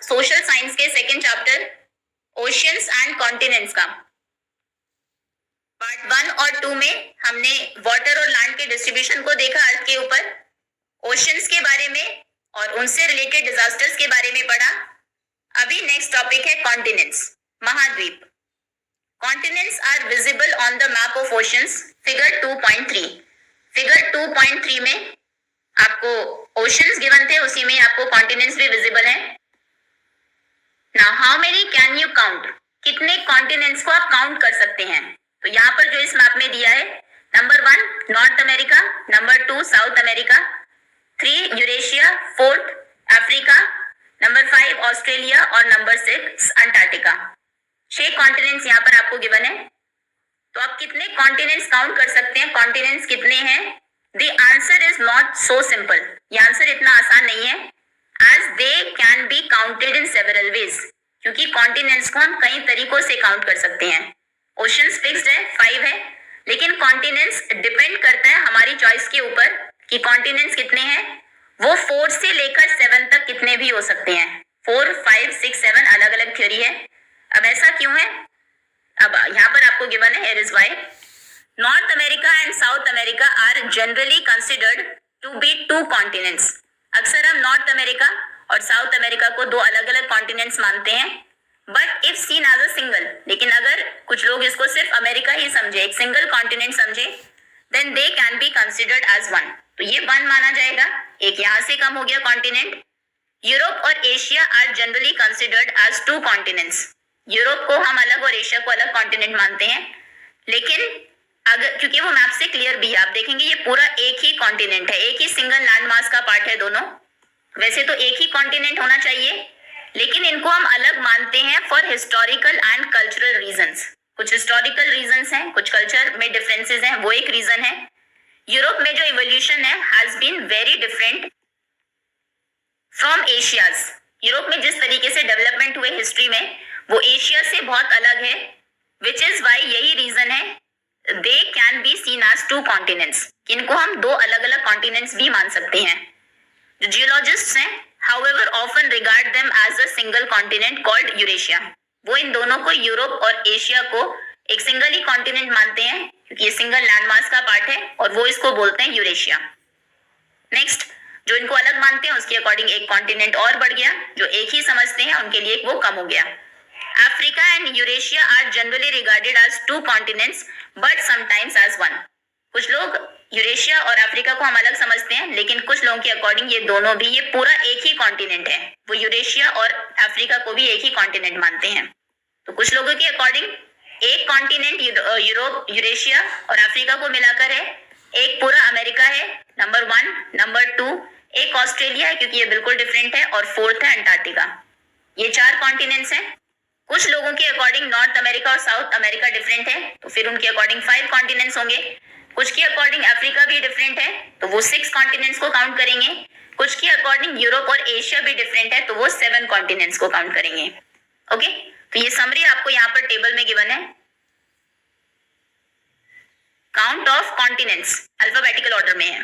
Social science के second chapter oceans and continents का part 1 और 2 में हमने वाटर और लैंड के डिस्ट्रीब्यूशन को देखा अर्थ के ऊपर, ओशियंस के बारे में और उनसे रिलेटेड डिजास्टर्स के बारे में पढ़ा। अभी नेक्स्ट टॉपिक है कॉन्टिनेंट्स, महाद्वीप। Continents are visible on the map of oceans, figure 2.3। Figure 2.3 में आपको ओशियंस गिवन थे, उसी में आपको कॉन्टिनेंट्स भी विजिबल है। Now how many can you count, कितने कॉन्टिनेंट्स को आप काउंट कर सकते हैं? तो यहाँ पर जो इस मैप में दिया है, number 1 north America, number 2 south America, 3 Eurasia, 4 Africa, number 5 Australia और नंबर 6 अंटार्कटिका। 6 कॉन्टिनेंट्स यहाँ पर आपको गिवन है। तो आप कितने कॉन्टिनेंट्स काउंट कर सकते हैं, कॉन्टिनेंट्स कितने हैं? The answer is not so simple, ये आंसर इतना आसान नहीं है। As they can be counted in several ways, क्योंकि कॉन्टिनेंट्स को हम कई तरीकों से काउंट कर सकते हैं। ओशंस फिक्स्ड है, 5 है, लेकिन कॉन्टिनेंट्स डिपेंड करता है हमारी चॉइस के ऊपर कि कॉन्टिनेंट्स कितने हैं। वो 4 से लेकर 7 तक कितने भी हो सकते हैं। 4, 5, 6, 7 अलग अलग थ्योरी है। अब ऐसा क्यों है? अब यहाँ पर आपको गिवन है, here is why. North America and South America are generally considered to be 2 continents. अक्सर हम नॉर्थ अमेरिका और साउथ अमेरिका को 2 अलग अलग कॉन्टिनेंट्स मानते हैं। But if seen as a single, लेकिन अगर कुछ लोग इसको सिर्फ अमेरिका ही समझे, एक सिंगल कॉन्टिनेंट समझे, then they can be considered as 1। तो ये 1 माना जाएगा, एक यहाँ से कम हो गया कॉन्टिनेंट। यूरोप और Asia are generally considered as 2 continents. Europe को हम अलग और एशिया को अलग कॉन्टिनेंट मानते हैं, लेकिन अगर क्योंकि वो मैप से क्लियर भी है, आप देखेंगे ये पूरा एक ही कॉन्टिनेंट है, एक ही सिंगल लैंड मास का पार्ट है दोनों। वैसे तो एक ही कॉन्टिनेंट होना चाहिए, लेकिन इनको हम अलग मानते हैं for historical and cultural reasons. कुछ हिस्टोरिकल रीजंस हैं, कुछ कल्चर में डिफरेंसेस हैं, वो एक रीजन है। यूरोप में जो इवोल्यूशन है has been very different from Asia's. यूरोप में जिस तरीके से डेवलपमेंट हुए हिस्ट्री में, वो एशिया से बहुत अलग है, विच इज वाई यही रीजन है they can be seen as 2 continents. इनको हम 2 अलग अलग कॉन्टिनेंट्स भी मान सकते हैं। जो जियोलॉजिस्ट्स हैं, however often regard them as a single continent called Eurasia। वो इन दोनों को, यूरोप और एशिया को, एक सिंगल ही कॉन्टिनेंट मानते हैं, क्योंकि ये सिंगल लैंडमास का पार्ट है और वो इसको बोलते हैं यूरेशिया। नेक्स्ट, जो इनको अलग मानते हैं उसके अकॉर्डिंग एक कॉन्टिनेंट और बढ़ गया, जो एक ही समझते हैं उनके लिए वो कम हो गया। Africa and Eurasia are generally regarded as 2 continents but sometimes as 1। कुछ लोग यूरेशिया और अफ्रीका को हम अलग समझते हैं, लेकिन कुछ लोगों के अकॉर्डिंग ये दोनों भी, ये पूरा एक ही कॉन्टिनेंट है। वो यूरेशिया और अफ्रीका को भी एक ही कॉन्टिनेंट मानते हैं। तो कुछ लोगों के अकॉर्डिंग एक कॉन्टिनेंट यूरोप, यूरेशिया और अफ्रीका को मिलाकर है, एक पूरा अमेरिका है, नंबर 1, नंबर 2 एक ऑस्ट्रेलिया है क्योंकि ये बिल्कुल डिफरेंट है, और 4th है अंटार्कटिका। ये 4 कॉन्टिनेंट्स हैं। कुछ लोगों के अकॉर्डिंग नॉर्थ अमेरिका और साउथ अमेरिका डिफरेंट है, तो फिर उनके अकॉर्डिंग 5 कॉन्टिनेंट्स होंगे। कुछ के अकॉर्डिंग अफ्रीका भी डिफरेंट है, तो वो 6 कॉन्टिनेंट्स को काउंट करेंगे। कुछ के अकॉर्डिंग यूरोप और एशिया भी डिफरेंट है, तो वो 7 कॉन्टिनेंट्स को काउंट करेंगे। ओके, तो ये समरी आपको यहाँ पर टेबल में गिवन है। Count of continents alphabetical order में है।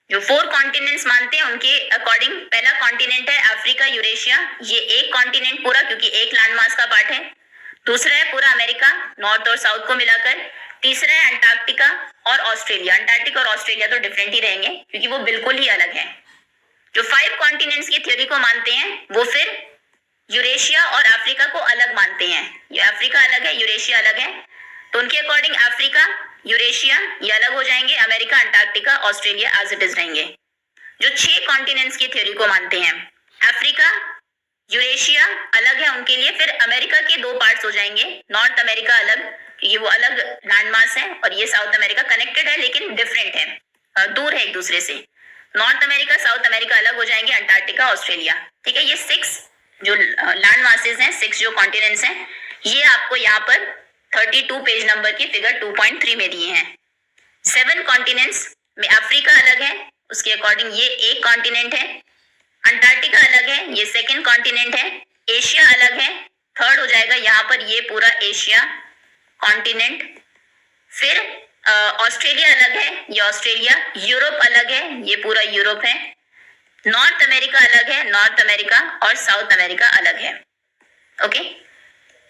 जो 4 कॉन्टिनेंट्स मानते हैं उनके अकॉर्डिंग पहला कॉन्टिनेंट है अफ्रीका, यूरेशिया, ये एक कॉन्टिनेंट पूरा, क्योंकि एक लैंडमास का पार्ट है। दूसरा है पूरा अमेरिका, नॉर्थ और साउथ को मिलाकर। तीसरा है अंटार्कटिका और ऑस्ट्रेलिया। अंटार्कटिका और ऑस्ट्रेलिया तो डिफरेंट ही रहेंगे, क्योंकि वो बिल्कुल ही अलग है। जो 5 कॉन्टिनेंट्स की थ्योरी को मानते हैं, वो फिर यूरेशिया और अफ्रीका को अलग मानते हैं। ये अफ्रीका अलग है, यूरेशिया अलग है, तो उनके अकॉर्डिंग अफ्रीका, यूरेशिया ये अलग हो जाएंगे, America, Antarctica, Australia as it is रहेंगे। जो 6 कॉन्टिनेंट्स की थ्योरी को मानते हैं, अफ्रीका, यूरेशिया अलग है उनके लिए, फिर अमेरिका के 2 पार्ट्स हो जाएंगे, नॉर्थ अमेरिका अलग, क्योंकि वो अलग लैंडमास है, और ये साउथ अमेरिका कनेक्टेड है लेकिन डिफरेंट है, दूर है एक दूसरे से। नॉर्थ अमेरिका, साउथ अमेरिका अलग हो जाएंगे, अंटार्कटिका, ऑस्ट्रेलिया। ठीक है, ये 6 जो लैंड मासेस हैं, 6 जो कॉन्टिनेंट्स हैं, ये आपको यहाँ पर 32 पेज नंबर की फिगर 2.3 में दिए हैं। 7 कॉन्टिनेंट्स में अफ्रीका अलग है, उसके अकॉर्डिंग ये एक कॉन्टिनेंट है। अंटार्कटिका अलग है, ये सेकंड कॉन्टिनेंट है। एशिया अलग है, थर्ड हो जाएगा यहाँ पर ये पूरा एशिया कॉन्टिनेंट। फिर ऑस्ट्रेलिया अलग है, ये ऑस्ट्रेलिया। यूरोप अलग है, ये पूरा यूरोप है। नॉर्थ अमेरिका अलग है, नॉर्थ अमेरिका और साउथ अमेरिका अलग है। Okay,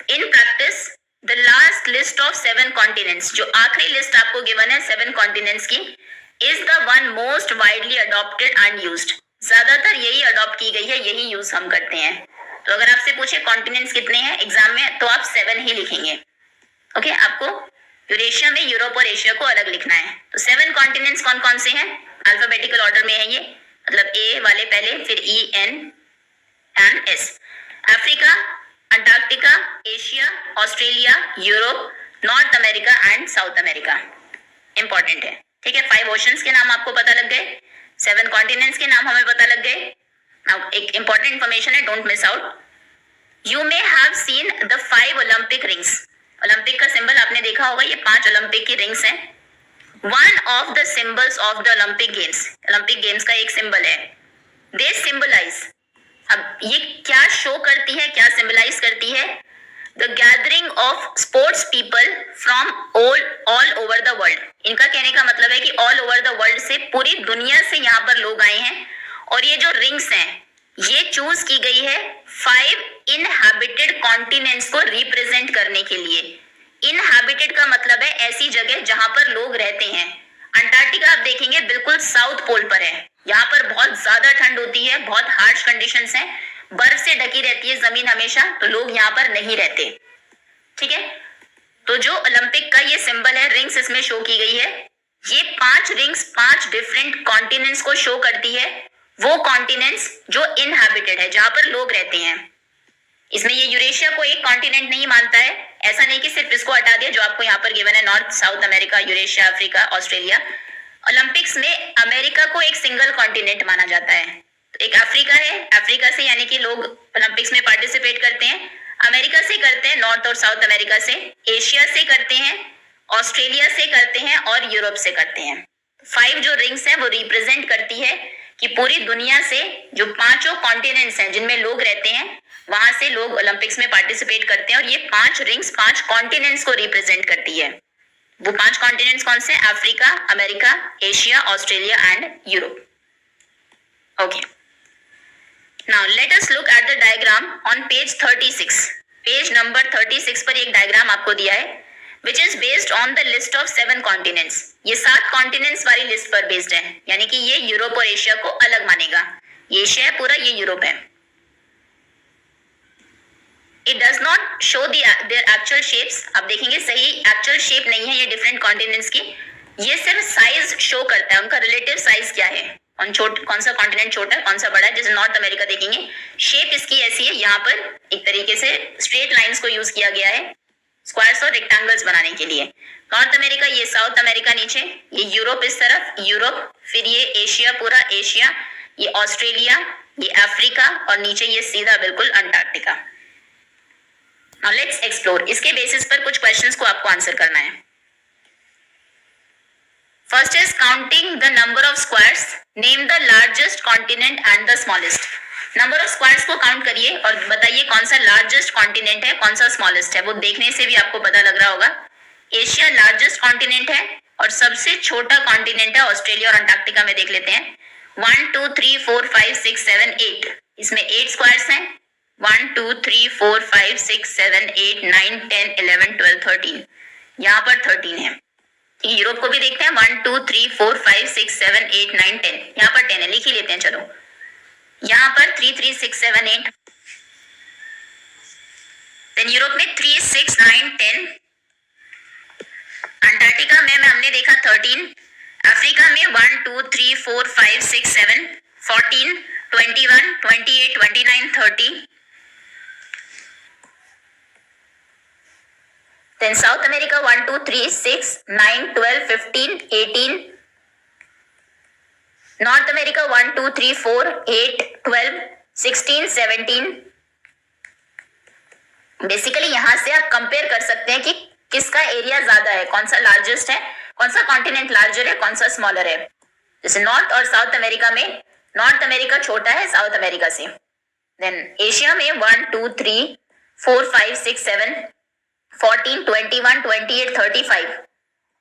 in practice the last list of 7 continents, जो आखिरी लिस्ट आपको गिवन है 7 कॉन्टिनेंट्स की, is the one most widely adopted and used. ज्यादातर यही अडॉप्ट की गई है, यही यूज हम करते हैं। तो अगर आपसे पूछे कॉन्टिनेंट्स कितने हैं एग्जाम में, तो आप 7 ही लिखेंगे। ओके, आपको यूरेशिया में यूरोप और एशिया को अलग लिखना है। तो 7 कॉन्टिनेंट्स कौन कौन से हैं? अल्फाबेटिकल ऑर्डर में है ये, मतलब ए वाले पहले, फिर E, N and S. Africa, Antarctica, Asia, Australia, Europe, North America and South America. Important है, ठीक है। 5 ओशंस के नाम आपको पता लग गए, 7 कॉन्टिनेंट्स के नाम हमें पता लग गए। नाउ एक इंपॉर्टेंट इंफॉर्मेशन है, don't miss out. You may have seen the 5 Olympic rings. Olympic का सिंबल आपने देखा होगा, ये 5 ओलंपिक की रिंग्स हैं। One of the symbols of the Olympic games, Olympic games का एक सिंबल है। दे सिंबलाइज, अब ये क्या शो करती है, क्या सिंबलाइज करती है? The gathering of sports people from all over the world. इनका कहने का मतलब है कि ऑल ओवर द वर्ल्ड से, पूरी दुनिया से यहाँ पर लोग आए हैं। और ये जो रिंग्स हैं, ये चूज की गई है 5 इनहैबिटेड कॉन्टिनेंट्स को रिप्रेजेंट करने के लिए। इनहैबिटेड का मतलब है ऐसी जगह जहां पर लोग रहते हैं। अंटार्कटिका आप देखेंगे बिल्कुल साउथ पोल पर है, यहाँ पर बहुत ज्यादा ठंड होती है, बहुत हार्श कंडीशंस हैं, बर्फ से ढकी रहती है जमीन हमेशा, तो लोग यहाँ पर नहीं रहते। ठीक है, तो जो ओलंपिक का ये सिंबल है, रिंग्स इसमें शो की गई है, ये 5 रिंग्स 5 डिफरेंट कॉन्टिनेंट्स को शो करती है। वो कॉन्टिनेंट्स जो इनहैबिटेड है, जहां पर लोग रहते हैं। इसमें ये यूरेशिया को एक कॉन्टिनेंट नहीं मानता है, ऐसा नहीं कि सिर्फ इसको हटा दिया जो आपको यहाँ पर गिवन है, north south America, Eurasia, Africa, Australia. Olympics में अमेरिका को एक सिंगल कॉन्टिनेंट माना जाता है। तो एक अफ्रीका है, अफ्रीका से यानी कि लोग ओलंपिक्स में पार्टिसिपेट करते हैं, अमेरिका से करते हैं, नॉर्थ और साउथ अमेरिका से, एशिया से करते हैं, ऑस्ट्रेलिया से करते हैं और यूरोप से करते हैं। 5 जो रिंग्स हैं वो रिप्रेजेंट करती है कि पूरी दुनिया से जो 5 कॉन्टिनेंट्स हैं जिनमें लोग रहते हैं, वहां से लोग ओलंपिक्स में पार्टिसिपेट करते हैं। और ये 5 रिंग्स 5 कॉन्टिनेंट्स को रिप्रेजेंट करती है। वो 5 कॉन्टिनेंट्स कौन से? Africa, America, Asia, Australia and Europe. Okay, now let us look at the diagram on page 36। Page number 36 पर एक डायग्राम आपको दिया है, which is based on the list of 7 continents। ये 7 कॉन्टिनेंट्स वाली लिस्ट पर बेस्ड है, यानी कि ये यूरोप और एशिया को अलग मानेगा। ये एशिया है पूरा, ये यूरोप है। It does not show their actual shapes। आप देखेंगे सही एक्चुअल शेप नहीं है ये डिफरेंट कॉन्टिनेंट्स की, ये सिर्फ साइज शो करता है, उनका रिलेटिव साइज क्या है, कौन सा कॉन्टिनेंट छोटा है, कौन सा बड़ा है। जैसे नॉर्थ अमेरिका देखेंगे, शेप इसकी ऐसी है, यहाँ पर एक तरीके से स्ट्रेट लाइंस को यूज किया गया है स्क्वायर्स और रेक्टेंगल्स बनाने के लिए। नॉर्थ अमेरिका ये, साउथ अमेरिका नीचे, ये यूरोप इस तरफ, यूरोप, फिर ये एशिया पूरा एशिया, ये ऑस्ट्रेलिया, ये अफ्रीका और नीचे ये सीधा बिल्कुल अंटार्कटिका। Now let's explore. इसके बेसिस पर कुछ क्वेश्चंस को आपको आंसर करना है। First is counting the number of squares, name the largest continent and the smallest. Number of squares को काउंट करिए और बताइए कौन सा लार्जेस्ट कॉन्टिनेंट है, कौन सा स्मॉलेस्ट है। वो देखने से भी आपको पता लग रहा होगा। एशिया लार्जेस्ट कॉन्टिनेंट है और सबसे छोटा कॉन्टिनेंट है ऑस्ट्रेलिया और अंटार्कटिका में। देख लेते हैं, 1 2 3 4 5 6 7 8, इसमें 8 स्क्वायर्स हैं। 1 2 3 4 5 6 7 8 9 10 11 12 13, यहाँ पर 13 है। यूरोप को भी देखते हैं, 1 2 3 4 5 6 7 8 9 10, यहाँ पर 10 है, लिख ही लेते हैं चलो। यहाँ पर 3 3 6 7 8, देन यूरोप में 3 6 9 10, अंटार्कटिका में हमने देखा 13, अफ्रीका में 1 2 3 4 5 6 7 14 21 28 29 30, then South America 1 2 3 6 9 12 15 18, North America 1 2 3 4 8 12 16 17। Basically यहां से आप कंपेयर कर सकते हैं कि किसका एरिया ज्यादा है, कौन सा लार्जेस्ट है, कौन सा कॉन्टिनेंट लार्जर है, कौन सा स्मॉलर है। जैसे नॉर्थ और साउथ अमेरिका में नॉर्थ अमेरिका छोटा है साउथ अमेरिका से। देन एशिया में 1 2 3 4 5 6 7 14 21 28 35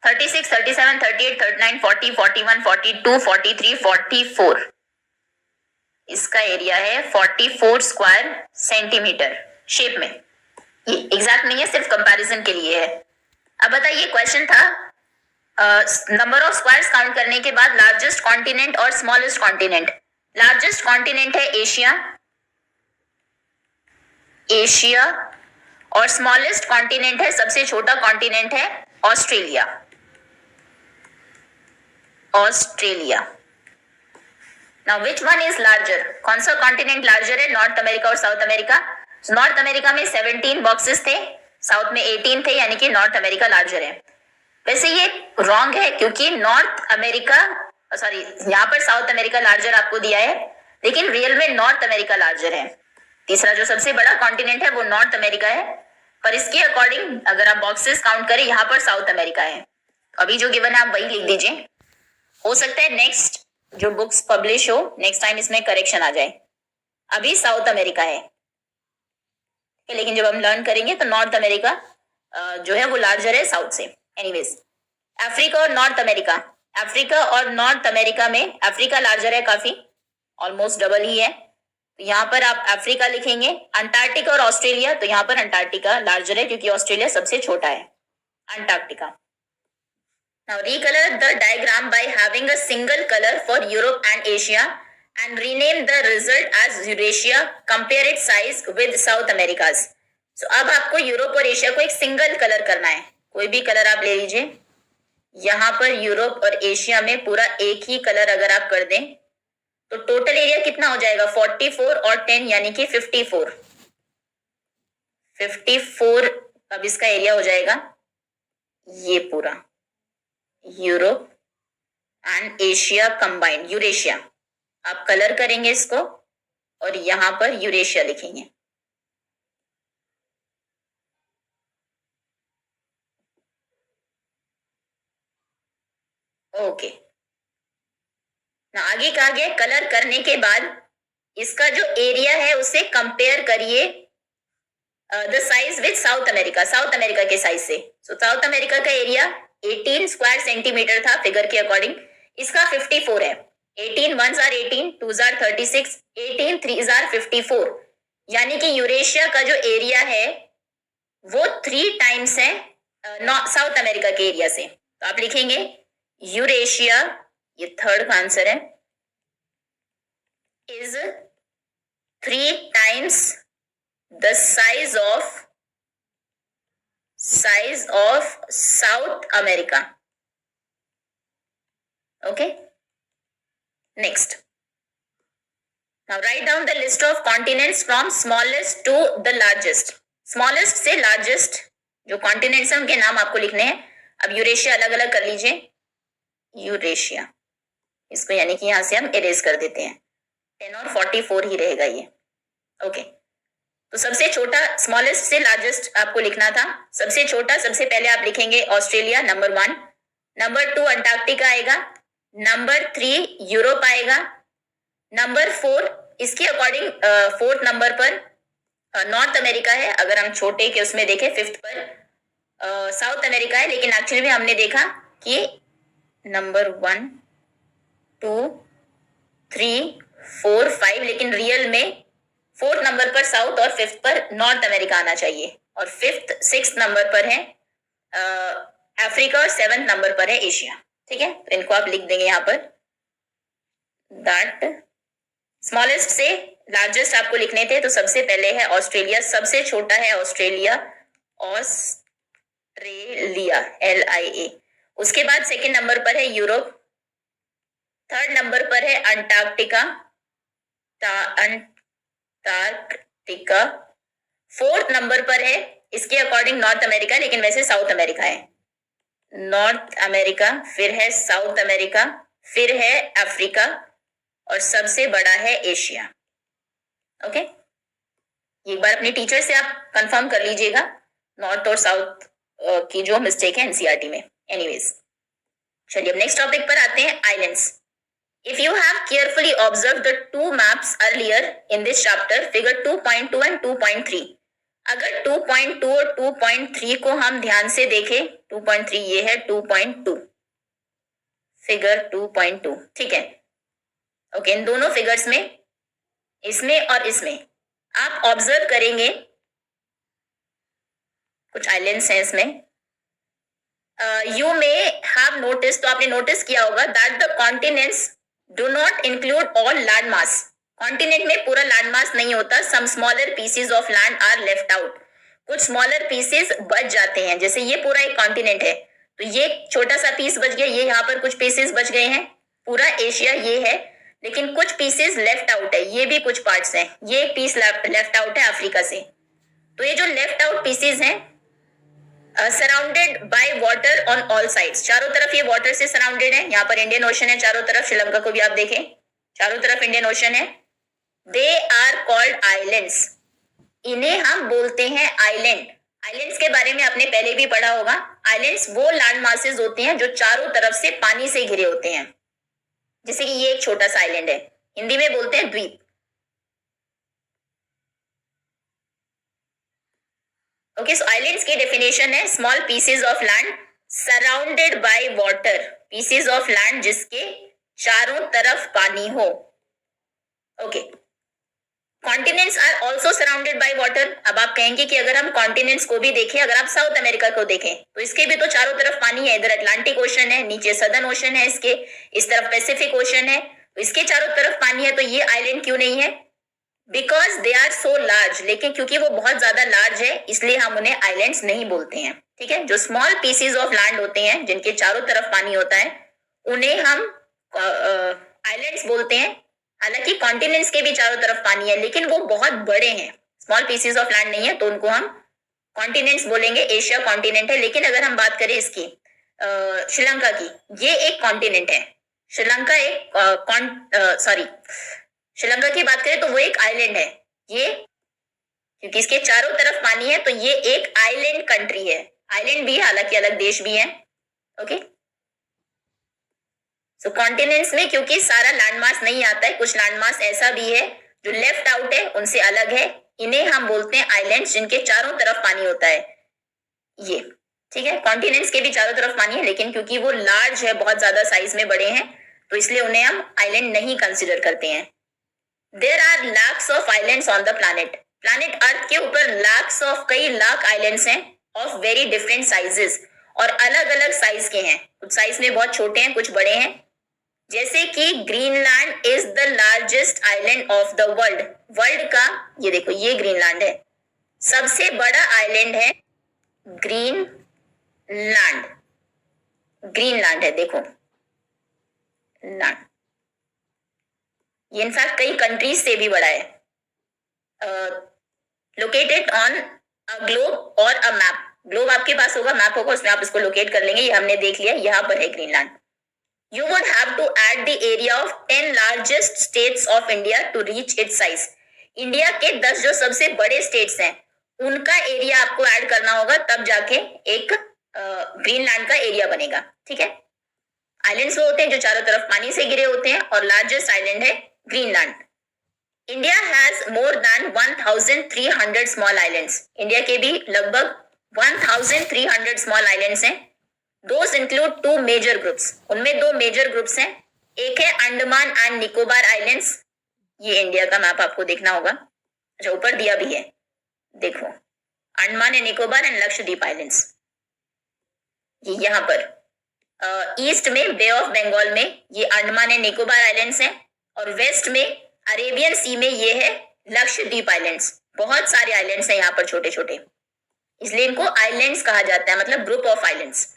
36 37 38 39 40 41 42 43 44। इसका एरिया है 44 स्क्वायर सेंटीमीटर शेप में। ये एग्जैक्ट नहीं है, सिर्फ कंपैरिजन के लिए है। अब बताइए, क्वेश्चन था नंबर ऑफ स्क्वायर्स काउंट करने के बाद लार्जेस्ट कॉन्टिनेंट और स्मॉलेस्ट कॉन्टिनेंट। लार्जेस्ट कॉन्टिनेंट है एशिया, एशिया, और स्मॉलेस्ट कॉन्टिनेंट है, सबसे छोटा कॉन्टिनेंट है Australia, Australia. Now which one is larger? कौन सा कॉन्टिनेंट लार्जर है, नॉर्थ अमेरिका और साउथ अमेरिका? नॉर्थ अमेरिका में 17 बॉक्सेस थे, साउथ में 18 थे, यानी कि नॉर्थ अमेरिका लार्जर है। वैसे ये रॉन्ग है, क्योंकि नॉर्थ अमेरिका सॉरी यहाँ पर साउथ अमेरिका लार्जर आपको दिया है, लेकिन रियल में नॉर्थ अमेरिका लार्जर है। तीसरा जो सबसे बड़ा कॉन्टिनेंट है वो नॉर्थ अमेरिका है, पर इसके अकॉर्डिंग अगर आप बॉक्सेस काउंट करें यहाँ पर साउथ अमेरिका है। अभी जो गिवन है आप वही लिख दीजिए। हो सकता है नेक्स्ट जो बुक्स पब्लिश हो नेक्स्ट टाइम इसमें करेक्शन आ जाए। अभी साउथ अमेरिका है, लेकिन जब हम लर्न करेंगे तो नॉर्थ अमेरिका जो है वो लार्जर है साउथ से। एनीवेज, अफ्रीका और नॉर्थ अमेरिका, अफ्रीका और नॉर्थ अमेरिका में अफ्रीका लार्जर है काफी, ऑलमोस्ट डबल ही है, तो यहाँ पर आप अफ्रीका लिखेंगे। अंटार्कटिका और ऑस्ट्रेलिया, तो यहाँ पर अंटार्कटिका लार्जर है क्योंकि ऑस्ट्रेलिया सबसे छोटा है, Antarctica. Now recolor the diagram by having a single color for Europe and Asia and rename the result as Eurasia. Compare its size with South America's. So अब आपको यूरोप और Asia को एक सिंगल कलर करना है, कोई भी colour आप ले लीजिए। यहाँ पर यूरोप और एशिया में पूरा एक ही कलर अगर आप कर दें तो टोटल एरिया कितना हो जाएगा, 44 और 10 यानी कि 54। 54 अब इसका एरिया हो जाएगा ये पूरा Europe and Asia combined, Eurasia. आप कलर करेंगे इसको और यहां पर यूरेशिया लिखेंगे। ओके, ना आगे कहा गया कलर करने के बाद इसका जो एरिया है उसे कंपेयर करिए the size with south America, south America के साइज से। सो साउथ अमेरिका का एरिया 18 स्क्वायर सेंटीमीटर था फिगर के अकॉर्डिंग, इसका 54 है। 18 1s are 18, 2s are 36, 18 3s are 54, यानी कि यूरेशिया का जो एरिया है वो 3 टाइम्स है साउथ अमेरिका के एरिया से। तो आप लिखेंगे यूरेशिया, ये थर्ड का आंसर है, is 3 times the size of South America. Okay, next, now write down the list of continents from smallest to the largest. Smallest से लार्जेस्ट जो कॉन्टिनेंट्स हैं उनके नाम आपको लिखने हैं। अब यूरेशिया अलग अलग कर लीजिए, यूरेशिया इसको यानी कि यहां से हम इरेज कर देते हैं, 10 और 44 ही रहेगा ये। ओके, तो सबसे छोटा स्मॉलेस्ट से लार्जेस्ट आपको लिखना था। सबसे छोटा सबसे पहले आप लिखेंगे ऑस्ट्रेलिया नंबर 1, नंबर 2 अंटार्कटिका आएगा, नंबर 3 यूरोप आएगा, नंबर 4 इसके अकॉर्डिंग 4th नंबर पर नॉर्थ अमेरिका है। अगर हम छोटे के उसमें देखें 5th पर साउथ अमेरिका है, लेकिन एक्चुअली में हमने देखा कि नंबर 1 2 3 4 5, लेकिन रियल में 4th नंबर पर साउथ और 5th पर नॉर्थ अमेरिका आना चाहिए, और 5th 6th नंबर पर है अफ्रीका और 7th नंबर पर है एशिया। ठीक है, तो इनको आप लिख देंगे यहाँ पर दैट स्मॉलेस्ट से लार्जेस्ट आपको लिखने थे। तो सबसे पहले है ऑस्ट्रेलिया, सबसे छोटा है ऑस्ट्रेलिया, ऑस्ट्रेलिया LIA। उसके बाद सेकंड नंबर पर है यूरोप, थर्ड नंबर पर है अंटार्कटिका, अंटार्कटिका, 4th नंबर पर है इसके अकॉर्डिंग नॉर्थ अमेरिका, लेकिन वैसे साउथ अमेरिका है, नॉर्थ अमेरिका, फिर है साउथ अमेरिका, फिर है अफ्रीका, और सबसे बड़ा है एशिया। ओके, एक बार अपने टीचर से आप कंफर्म कर लीजिएगा नॉर्थ और साउथ की जो मिस्टेक है एनसीईआरटी में। एनीवेज, चलिए अब नेक्स्ट टॉपिक पर आते हैं, islands. If you have carefully observed the 2 maps earlier in this chapter, figure 2.2 and 2.3, अगर 2.2 और 2.3 को हम ध्यान से देखें, 2.3 ये है, 2.2 फिगर 2.2, ठीक है। ओके, इन दोनों फिगर्स में इसमें और इसमें आप ऑब्जर्व करेंगे कुछ आइलैंड्स हैं इसमें। यू मे हैव नोटिस, तो आपने नोटिस किया होगा that the continents do not include all land mass. Continent में पूरा लैंड मास नहीं होता, some smaller pieces of land are left out, कुछ स्मॉलर पीसेस बच जाते हैं। जैसे ये पूरा एक कॉन्टिनेंट है तो ये छोटा सा पीस बच गया, ये यहाँ पर कुछ पीसेस बच गए हैं, पूरा एशिया ये है, लेकिन कुछ पीसेस लेफ्ट आउट है, ये भी कुछ पार्ट्स हैं, ये एक पीस लेफ्ट आउट है अफ्रीका से। तो ये जो लेफ्ट आउट पीसेस हैं surrounded by water on all sides, चारों तरफ ये वाटर से सराउंडेड है। यहाँ पर इंडियन ओशन है चारों तरफ, श्रीलंका को भी आप देखें चारों तरफ इंडियन ओशन है। दे आर कॉल्ड आइलैंड्स, इन्हें हम बोलते हैं आइलैंड। आइलैंड्स के बारे में आपने पहले भी पढ़ा होगा। आइलैंड्स वो लैंड मासेस होते हैं जो चारों तरफ से पानी से घिरे होते हैं। जैसे कि ये एक छोटा सा आइलैंड है, हिंदी में बोलते हैं द्वीप। ओके, सो आइलैंड्स की डेफिनेशन है small pieces of land surrounded by water, pieces of land जिसके चारों तरफ पानी हो। Okay, continents are also surrounded by water. अब आप कहेंगे कि अगर हम कॉन्टिनेंट्स को भी देखें, अगर आप साउथ अमेरिका को देखें तो इसके भी तो चारों तरफ पानी है, इधर अटलांटिक ओशन है, नीचे सदर्न ओशन है, इसके इस तरफ पैसिफिक ओशन है, तो इसके चारों तरफ पानी है, तो ये आइलैंड क्यों नहीं है? Because they are so large, लेकिन क्योंकि वो बहुत ज्यादा लार्ज है इसलिए हम उन्हें आइलैंड्स नहीं बोलते हैं। ठीक है, जो स्मॉल पीसेस ऑफ लैंड होते हैं जिनके चारों तरफ पानी होता है उन्हें हम आइलैंड्स बोलते हैं। हालांकि कॉन्टिनेंट्स के भी चारों तरफ पानी है लेकिन वो बहुत बड़े हैं, स्मॉल पीसेस ऑफ लैंड नहीं है, तो उनको हम कॉन्टिनेंट्स बोलेंगे। एशिया कॉन्टिनेंट है, लेकिन अगर हम बात करें इसकी श्रीलंका की, ये एक कॉन्टिनेंट है। श्रीलंका एक सॉरी श्रीलंका की बात करें तो वो एक आइलैंड है, ये क्योंकि इसके चारों तरफ पानी है तो ये एक आइलैंड कंट्री है। आइलैंड भी है, हालांकि अलग देश भी है। ओके, सो कॉन्टिनेंट्स में क्योंकि सारा लैंडमास नहीं आता है, कुछ लैंडमास ऐसा भी है जो लेफ्ट आउट है, उनसे अलग है, इन्हें हम बोलते हैं आइलैंड्स जिनके चारों तरफ पानी होता है ये। ठीक है, कॉन्टिनेंट्स के भी चारों तरफ पानी है लेकिन क्योंकि वो लार्ज है, बहुत ज्यादा साइज में बड़े हैं, तो इसलिए उन्हें हम आइलैंड नहीं कंसिडर करते हैं। There are lakhs of islands on the planet earth के ऊपर लैक्स ऑफ, कई लाख आइलैंड्स हैं ऑफ वेरी डिफरेंट साइजेस, और अलग अलग साइज के हैं, कुछ साइज में बहुत छोटे हैं कुछ बड़े हैं। जैसे कि Greenland is the largest island of the world, world का ये देखो ये ग्रीनलैंड है, सबसे बड़ा आइलैंड है ग्रीनलैंड, ग्रीनलैंड है देखो लैंड, ये इनफैक्ट कई कंट्रीज से भी बड़ा है। लोकेटेड ऑन अ ग्लोब और अ मैप, ग्लोब आपके पास होगा, मैप होगा, उसमें आप इसको लोकेट कर लेंगे। ये हमने देख लिया, यहाँ पर है Greenland. You would have to add the area of 10 largest states of India to reach its size. India के 10 जो सबसे बड़े स्टेट्स हैं उनका एरिया आपको ऐड करना होगा, तब जाके एक ग्रीनलैंड का एरिया बनेगा। ठीक है, आइलैंड्स वो होते हैं जो चारों तरफ पानी से घिरे होते हैं और लार्जेस्ट आइलैंड है Greenland. India has more than 1300 small islands, India के भी लगभग 1300 स्मॉल आइलैंड्स हैं। Those include two major groups, उनमें दो मेजर ग्रुप्स हैं, एक है अंडमान एंड निकोबार आइलैंड्स, ये इंडिया का मैप आपको देखना होगा, अच्छा ऊपर दिया भी है देखो, Andaman and Nicobar and Lakshadweep islands, ये यहाँ पर ईस्ट में बे ऑफ बंगाल में ये अंडमान एंड निकोबार आइलैंड्स हैं, और वेस्ट में अरेबियन सी में ये है लक्षद्वीप आइलैंड्स। बहुत सारे आइलैंड्स हैं यहाँ पर छोटे छोटे, इसलिए इनको आइलैंड्स कहा जाता है, मतलब group of islands.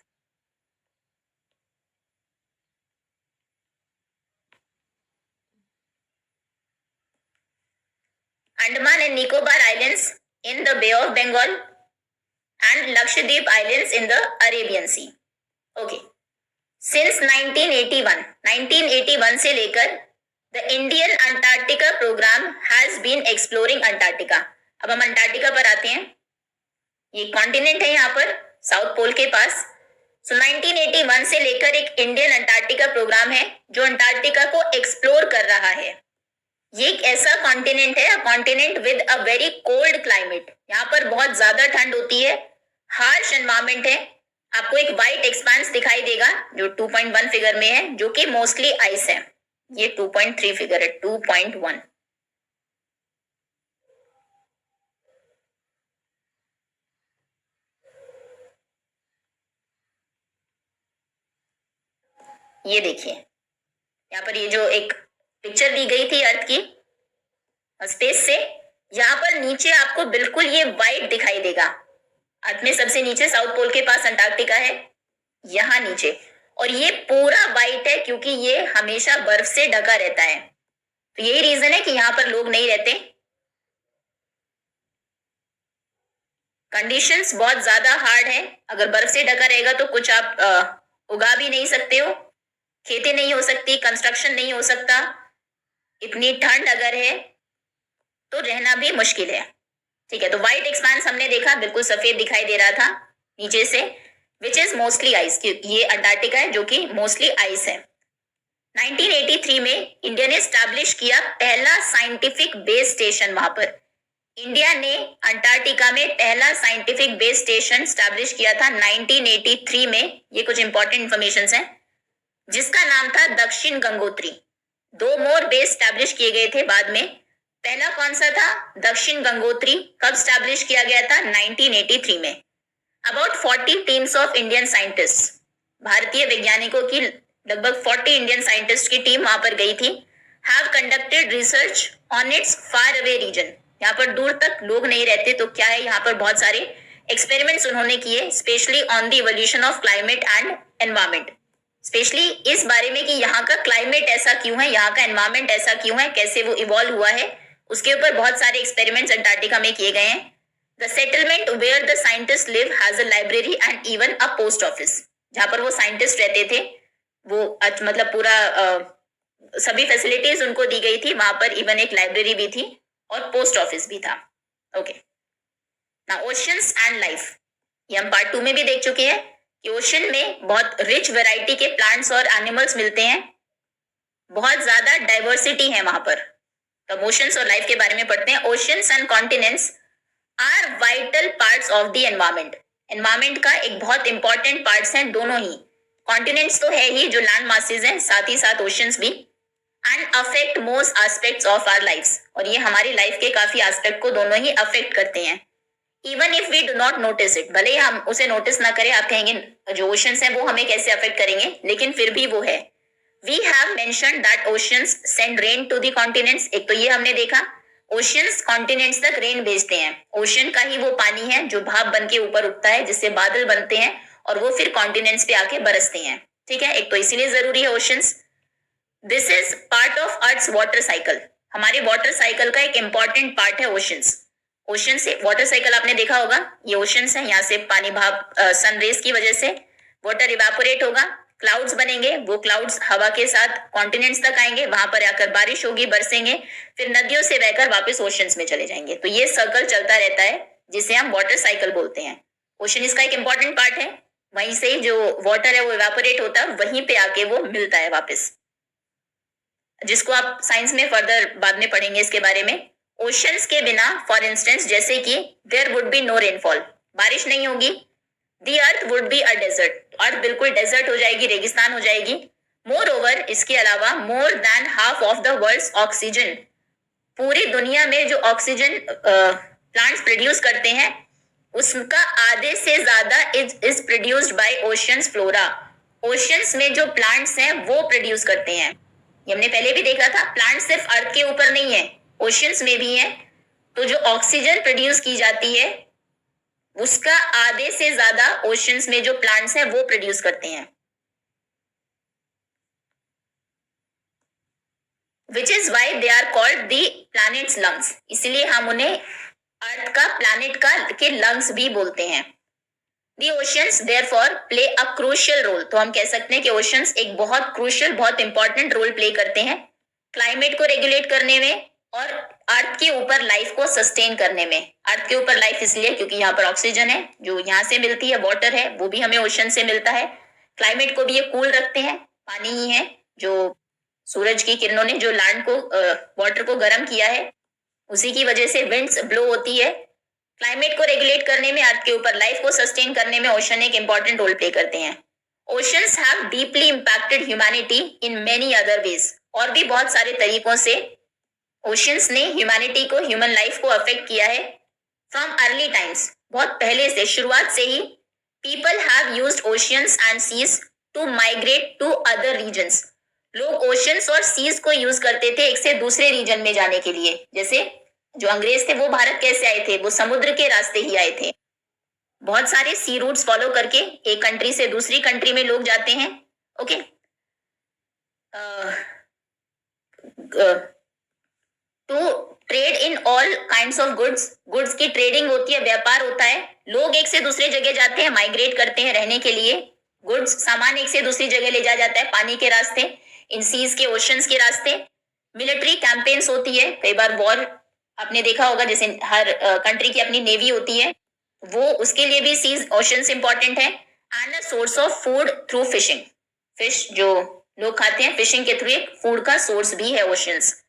Andaman and Nicobar Islands in the Bay of Bengal and Lakshadweep Islands in the Arabian Sea. Okay. Since 1981 से लेकर the Indian Antarctica program has been exploring Antarctica. अब हम अंटार्कटिका पर आते हैं, ये कॉन्टिनेंट है यहाँ पर साउथ पोल के पास। So 1981 से लेकर एक इंडियन अंटार्कटिका प्रोग्राम है जो अंटार्कटिका को एक्सप्लोर कर रहा है। ये एक ऐसा कॉन्टिनेंट है, continent with a very cold climate, यहाँ पर बहुत ज्यादा ठंड होती है, हार्श एनवायरमेंट है। आपको एक वाइट एक्सपांस दिखाई देगा जो 2.1 फिगर में है, जो कि मोस्टली आइस है। ये 2.3 फिगर है, 2.1 ये देखिए यहाँ पर ये जो एक पिक्चर दी गई थी अर्थ की स्पेस से, यहाँ पर नीचे आपको बिल्कुल ये वाइट दिखाई देगा। अर्थ में सबसे नीचे साउथ पोल के पास अंटार्कटिका है, यहाँ नीचे, और ये पूरा वाइट है क्योंकि ये हमेशा बर्फ से ढका रहता है। तो यही रीजन है कि यहाँ पर लोग नहीं रहते। कंडीशंस बहुत ज्यादा हार्ड है। अगर बर्फ से ढका रहेगा तो कुछ आप उगा भी नहीं सकते हो, खेती नहीं हो सकती, कंस्ट्रक्शन नहीं हो सकता। इतनी ठंड अगर है तो रहना भी मुश्किल है। ठीक है, तो व्हाइट एक्सपांस हमने देखा, बिल्कुल सफेद दिखाई दे रहा था नीचे से, विच इज मोस्टली आइस। ये अंटार्कटिका है जो कि मोस्टली आइस है। 1983 में इंडिया ने स्टैब्लिश किया पहला साइंटिफिक बेस स्टेशन। वहां पर इंडिया ने अंटार्कटिका में पहला साइंटिफिक बेस स्टेशन स्टैब्लिश किया था 1983 में। ये कुछ इंपॉर्टेंट इंफॉर्मेशन है, जिसका नाम था दक्षिण गंगोत्री। 2 मोर बेस स्टैब्लिश किए गए थे बाद में। पहला कौन सा था? दक्षिण गंगोत्री। कब स्टैब्लिश किया गया था? 1983 में। About 40 teams of Indian scientist, भारतीय वैज्ञानिकों की लगभग 40 इंडियन साइंटिस्ट की टीम वहां पर गई थी। Have conducted research on its far away region. यहाँ पर दूर तक लोग नहीं रहते, तो क्या है, यहाँ पर बहुत सारे एक्सपेरिमेंट्स उन्होंने किए, specially on the evolution of climate and environment. Specially इस बारे में कि यहाँ का क्लाइमेट ऐसा क्यों है, यहाँ का एनवायरमेंट ऐसा क्यों है, कैसे वो इवॉल्व हुआ है, उसके ऊपर बहुत सारे एक्सपेरिमेंट्स अंटार्कटिका में किए गए हैं। The settlement where the scientist live has a library and even a post office. जहां पर वो साइंटिस्ट रहते थे, वो मतलब पूरा सभी फैसिलिटीज उनको दी गई थी। वहां पर इवन एक लाइब्रेरी भी थी और पोस्ट ऑफिस भी था। Okay, now oceans and life, ये हम पार्ट 2 में भी देख चुके हैं कि ओशन में बहुत रिच वैरायटी के प्लांट्स और एनिमल्स मिलते हैं, बहुत ज्यादा डाइवर्सिटी है वहां पर। तो ओशंस और लाइफ के बारे में पढ़ते हैं। Oceans and continents are vital parts of the environment. Environment का एक बहुत इंपॉर्टेंट पार्ट्स हैं दोनों ही। कॉन्टिनेंट्स तो है ही, जो लैंड मासेस हैं, साथ ही साथ ओशंस भी। And affect most aspects of our lifes, और ये हमारी लाइफ के काफी एस्पेक्ट को दोनों ही अफेक्ट करते हैं। Even if we do not notice it, भले ही हम उसे नोटिस ना करें, आप कहेंगे जो ओशंस हैं वो हमें कैसे अफेक्ट करेंगे, लेकिन फिर भी वो है। We have mentioned that oceans send rain to the continents. एक तो ये हमने देखा, ओशंस कॉन्टिनेंट्स तक रेन भेजते हैं। ओशन का ही वो पानी है जो भाप बन के ऊपर उठता है, जिससे बादल बनते हैं और वो फिर कॉन्टिनेंट्स पे आके बरसते हैं। ठीक है, एक तो इसीलिए जरूरी है oceans. This is part of earth's water cycle. हमारे वाटर साइकिल का एक इंपॉर्टेंट पार्ट है ओशंस। ओशन से वाटर साइकिल आपने देखा होगा, ये ओशंस है, यहाँ से पानी भाप सन रेज की वजह से वाटर इवेपोरेट होगा, क्लाउड्स बनेंगे, वो क्लाउड्स हवा के साथ कॉन्टिनेंट्स तक आएंगे, वहां पर आकर बारिश होगी, बरसेंगे, फिर नदियों से बहकर वापस ओशंस में चले जाएंगे। तो ये सर्कल चलता रहता है, जिसे हम वाटर साइकिल बोलते हैं। ओशन इसका एक इंपॉर्टेंट पार्ट है, वहीं से जो वाटर है वो इवेपोरेट होता है, वहीं पे आके वो मिलता है वापस, जिसको आप साइंस में फर्दर बाद में पढ़ेंगे इसके बारे में। ओशंस के बिना, फॉर इंस्टेंस, जैसे कि there would be no rainfall, बारिश नहीं होगी। The earth would be a desert, earth बिल्कुल डेजर्ट हो जाएगी, रेगिस्तान हो जाएगी। मोर ओवर, इसके अलावा, more than half of the world's oxygen, पूरी दुनिया में जो ऑक्सीजन प्लांट्स प्रोड्यूस करते हैं, उसका आधे से ज्यादा is produced by oceans flora. Oceans में जो प्लांट्स हैं वो प्रोड्यूस करते हैं। ये हमने पहले भी देखा था, प्लांट सिर्फ अर्थ के ऊपर नहीं है, ओशंस में भी है। तो जो ऑक्सीजन प्रोड्यूस की जाती है, उसका आधे से ज्यादा ओशंस में जो प्लांट्स हैं वो प्रोड्यूस करते हैं। Which is why they are called the planet's lungs, इसलिए हम उन्हें अर्थ का, प्लैनेट का के लंग्स भी बोलते हैं। The oceans therefore play a crucial role, तो हम कह सकते हैं कि ओशंस एक बहुत क्रूशियल, बहुत इंपॉर्टेंट रोल प्ले करते हैं क्लाइमेट को रेगुलेट करने में और अर्थ के ऊपर लाइफ को सस्टेन करने में। अर्थ के ऊपर लाइफ इसलिए क्योंकि यहाँ पर ऑक्सीजन है जो यहाँ से मिलती है, वाटर है वो भी हमें ओशन से मिलता है, क्लाइमेट को भी ये कूल रखते हैं, पानी ही है जो सूरज की किरणों ने जो लैंड को, वाटर को गर्म किया है, उसी की वजह से विंड्स ब्लो होती है। क्लाइमेट को रेगुलेट करने में, अर्थ के ऊपर लाइफ को सस्टेन करने में ओशन एक इंपॉर्टेंट रोल प्ले करते हैं। Oceans have deeply impacted humanity in many other ways, और भी बहुत सारे तरीकों से ओशंस ने ह्यूमैनिटी को, ह्यूमन लाइफ को अफेक्ट किया है। फ्रॉम अर्ली टाइम्स, बहुत पहले से, शुरुआत से ही, people have used oceans and seas to migrate to other regions. लोग ओशंस और सीज को यूज करते थे एक से दूसरे रीजन में जाने के लिए। जैसे जो अंग्रेज थे वो भारत कैसे आए थे, वो समुद्र के रास्ते ही आए थे। बहुत सारे सी रूट्स फॉलो करके एक कंट्री से दूसरी कंट्री में लोग जाते हैं। Okay, to trade in all kinds of goods, goods की ट्रेडिंग होती है, व्यापार होता है। लोग एक से दूसरे जगह जाते हैं, माइग्रेट करते हैं रहने के लिए। गुड्स, सामान एक से दूसरी जगह ले जाया जाता है पानी के रास्ते, इन सीज के, ओशंस के रास्ते। मिलिट्री कैंपेन्स होती है, कई बार वॉर आपने देखा होगा, जैसे हर कंट्री की अपनी नेवी होती है, वो उसके लिए भी सीज, ओशंस इंपॉर्टेंट है। And a source of food through fishing, fish जो लोग खाते हैं, फिशिंग के थ्रू एक फूड का सोर्स भी है oceans.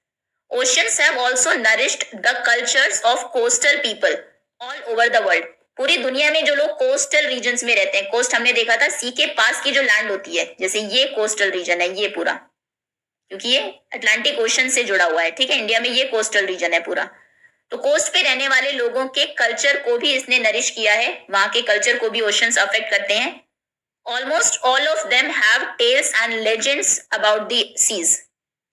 Oceans have also nourished the cultures of coastal people all over the world. पूरी दुनिया में जो लोग कोस्टल रीजन्स में रहते हैं, कोस्ट हमने देखा था सी के पास की जो लैंड होती है, जैसे ये कोस्टल रीजन है ये पूरा, क्योंकि ये अटलांटिक ओशन से जुड़ा हुआ है, ठीक है। इंडिया में ये कोस्टल रीजन है पूरा। तो कोस्ट पे रहने वाले लोगों के कल्चर को भी इसने नरिश किया है, वहां के कल्चर को भी ओशंस अफेक्ट करते हैं। Almost all of them have tales and legends about the seas.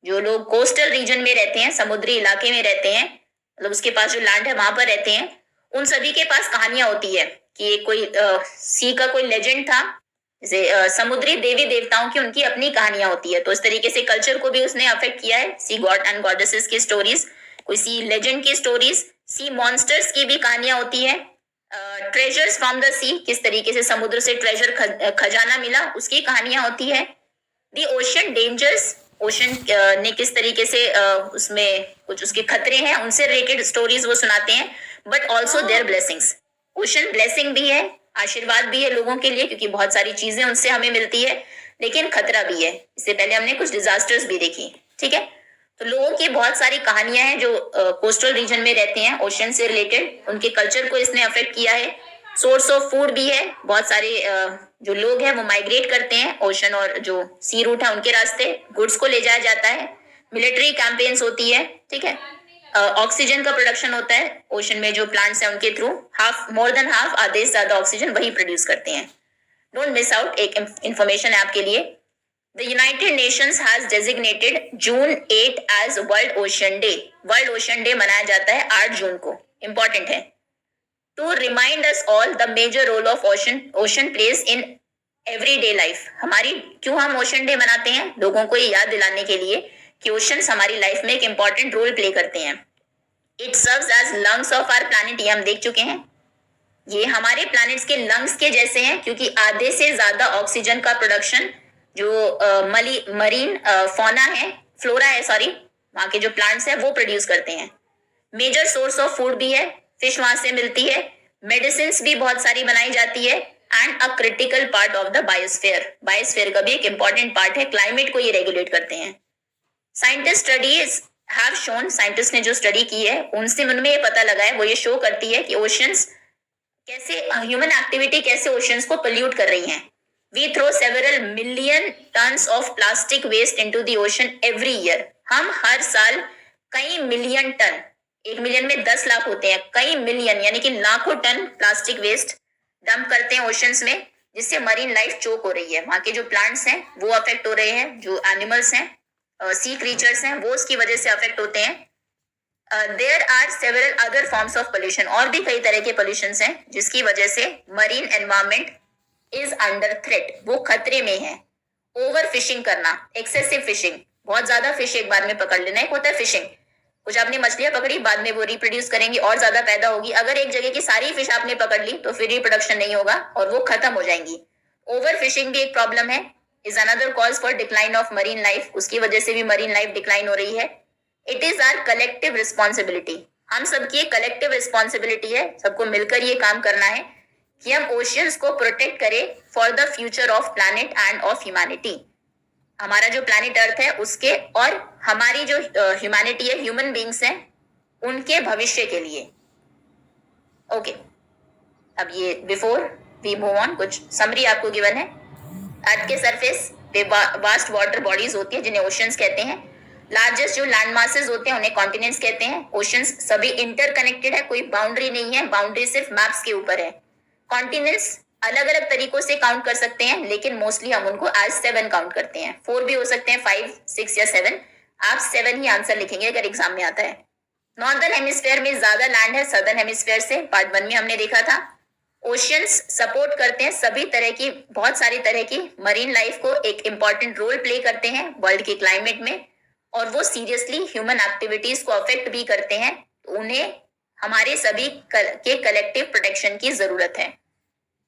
जो लोग कोस्टल रीजन में रहते हैं, समुद्री इलाके में रहते हैं, मतलब उसके पास जो लैंड है वहां पर रहते हैं, उन सभी के पास कहानियां होती है कि कोई सी का कोई लेजेंड था, जैसे समुद्री देवी देवताओं की उनकी अपनी कहानियां होती है। तो इस तरीके से कल्चर को भी उसने अफेक्ट किया है। सी गॉड एंड गॉडेसेस की स्टोरीज, कोई सी लेजेंड की स्टोरीज, सी मॉन्स्टर्स की भी कहानियां होती है। ट्रेजर्स फ्रॉम द सी, किस तरीके से समुद्र से ट्रेजर खजाना मिला, उसकी कहानियां होती है। द ओशन डेंजर्स, ओशन ने किस तरीके से उसमें कुछ उसके खतरे हैं, उनसे रिलेटेड स्टोरीज वो सुनाते हैं। But also there blessings, ocean blessing भी है, आशीर्वाद भी है लोगों के लिए, क्योंकि बहुत सारी चीजें उनसे हमें मिलती है, लेकिन खतरा भी है। इससे पहले हमने कुछ डिजास्टर्स भी देखी, ठीक है। तो लोगों की बहुत सारी कहानियां हैं जो कोस्टल रीजन में रहते हैं, ओशन से रिलेटेड, उनके कल्चर को इसने अफेक्ट किया है। सोर्स ऑफ फूड भी है, बहुत सारे जो लोग हैं वो माइग्रेट करते हैं ओशन और जो सी रूट है उनके रास्ते, गुड्स को ले जाया जाता है। मिलिट्री कैंपेन्स होती है, ठीक है। ऑक्सीजन का प्रोडक्शन होता है ओशन में, जो प्लांट्स हैं उनके through half, more than half, आधे से ज्यादा ऑक्सीजन वही प्रोड्यूस करते हैं। डोंट मिस आउट, एक इंफॉर्मेशन है आपके लिए। The United Nations has designated June 8 as World Ocean Day. World Ocean Day मनाया जाता है 8 जून को, इंपॉर्टेंट है। To remind us all the major role of ocean plays in everyday life। हमारी, क्यों हम ओशन डे मनाते हैं, लोगों को ये याद दिलाने के लिए कि ओशंस हमारी लाइफ में एक इंपॉर्टेंट रोल प्ले करते हैं। It serves as lungs of our planet, ये हम देख चुके हैं। ये हमारे प्लैनेट्स के लंग्स के जैसे हैं, क्योंकि आधे से ज्यादा ऑक्सीजन का प्रोडक्शन जो मरीन फौना है, फ्लोरा है सॉरी, वहां के जो प्लांट्स हैं वो प्रोड्यूस करते हैं। मेजर सोर्स ऑफ फूड भी है, फिश वहां से मिलती है। मेडिसिन भी बहुत सारी बनाई जाती है। And a critical part of the biosphere, biosphere का भी एक इंपॉर्टेंट पार्ट है, क्लाइमेट को ये रेगुलेट करते हैं। Scientist studies have shown, scientist ने जो स्टडी की है उनसे उनमें ये पता लगा है, वो ये शो करती है कि ओशंस कैसे, ह्यूमन एक्टिविटी कैसे ओशंस को पोल्यूट कर रही है। We throw several million tons of plastic waste into the ocean every year. हम हर साल कई मिलियन टन, 1 मिलियन में 10 लाख होते हैं, कई मिलियन यानी कि लाखों टन प्लास्टिक वेस्ट डंप करते हैं ओशंस में, जिससे मरीन लाइफ चोक हो रही है। वहां के जो प्लांट्स हैं वो अफेक्ट हो रहे हैं, जो एनिमल्स हैं, सी क्रीचर्स हैं, वो उसकी वजह से अफेक्ट होते हैं। There are several other forms of pollution, और भी कई तरह के पोल्यूशन हैं जिसकी वजह से marine environment is under threat, वो खतरे में है। ओवर फिशिंग करना, एक्सेसिव फिशिंग, बहुत ज्यादा फिश एक बार में पकड़ लेना, एक होता है फिशिंग, कुछ आपने मछलियां पकड़ी, बाद में वो रिप्रोड्यूस करेंगी और ज्यादा पैदा होगी। अगर एक जगह की सारी फिश आपने पकड़ ली तो फिर रिप्रोडक्शन नहीं होगा और वो खत्म हो जाएंगी। ओवर फिशिंग भी एक प्रॉब्लम है, is another cause for decline of marine life, उसकी वजह से भी मरीन लाइफ डिक्लाइन हो रही है। It is our collective responsibility, हम सबकी एक कलेक्टिव रिस्पॉन्सिबिलिटी है, सबको मिलकर ये काम करना है कि हम ओशियंस को प्रोटेक्ट करें for the future of planet end of humanity. हमारा जो प्लैनेट अर्थ है उसके, और हमारी जो ह्यूमैनिटी है, ह्यूमन बींग्स हैं, उनके भविष्य के लिए। ओके, अब ये बिफोर वी मूव ऑन कुछ समरी आपको गिवन है। अर्थ के सरफेस पे वास्ट वाटर बॉडीज होती है जिन्हें ओशंस कहते हैं। लार्जेस्ट जो लैंड मासेस होते हैं उन्हें कॉन्टिनेंट्स कहते हैं। ओशंस सभी इंटरकनेक्टेड है, कोई बाउंड्री नहीं है, बाउंड्री सिर्फ मैप्स के ऊपर है। कॉन्टिनेंट्स अलग अलग तरीकों से काउंट कर सकते हैं, लेकिन मोस्टली हम उनको एज 7 काउंट करते हैं। 4 भी हो सकते हैं, 5, 6 या 7। आप 7 ही आंसर लिखेंगे अगर एग्जाम में आता है। नॉर्दर्न हेमिस्फेयर में ज्यादा लैंड है सदर्न हेमिस्फेयर से, पार्ट 1 में हमने देखा था। ओशियंस सपोर्ट करते हैं सभी तरह की, बहुत सारी तरह की मरीन लाइफ को, एक इंपॉर्टेंट रोल प्ले करते हैं वर्ल्ड के क्लाइमेट में, और वो सीरियसली ह्यूमन एक्टिविटीज को अफेक्ट भी करते हैं। तो उन्हें हमारे सभी के कलेक्टिव प्रोटेक्शन की जरूरत है।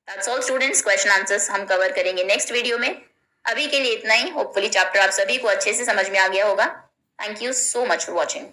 That's all students, question answers हम कवर करेंगे नेक्स्ट वीडियो में। अभी के लिए इतना ही। होपफुली चैप्टर आप सभी को अच्छे से समझ में आ गया होगा। Thank you so much for watching.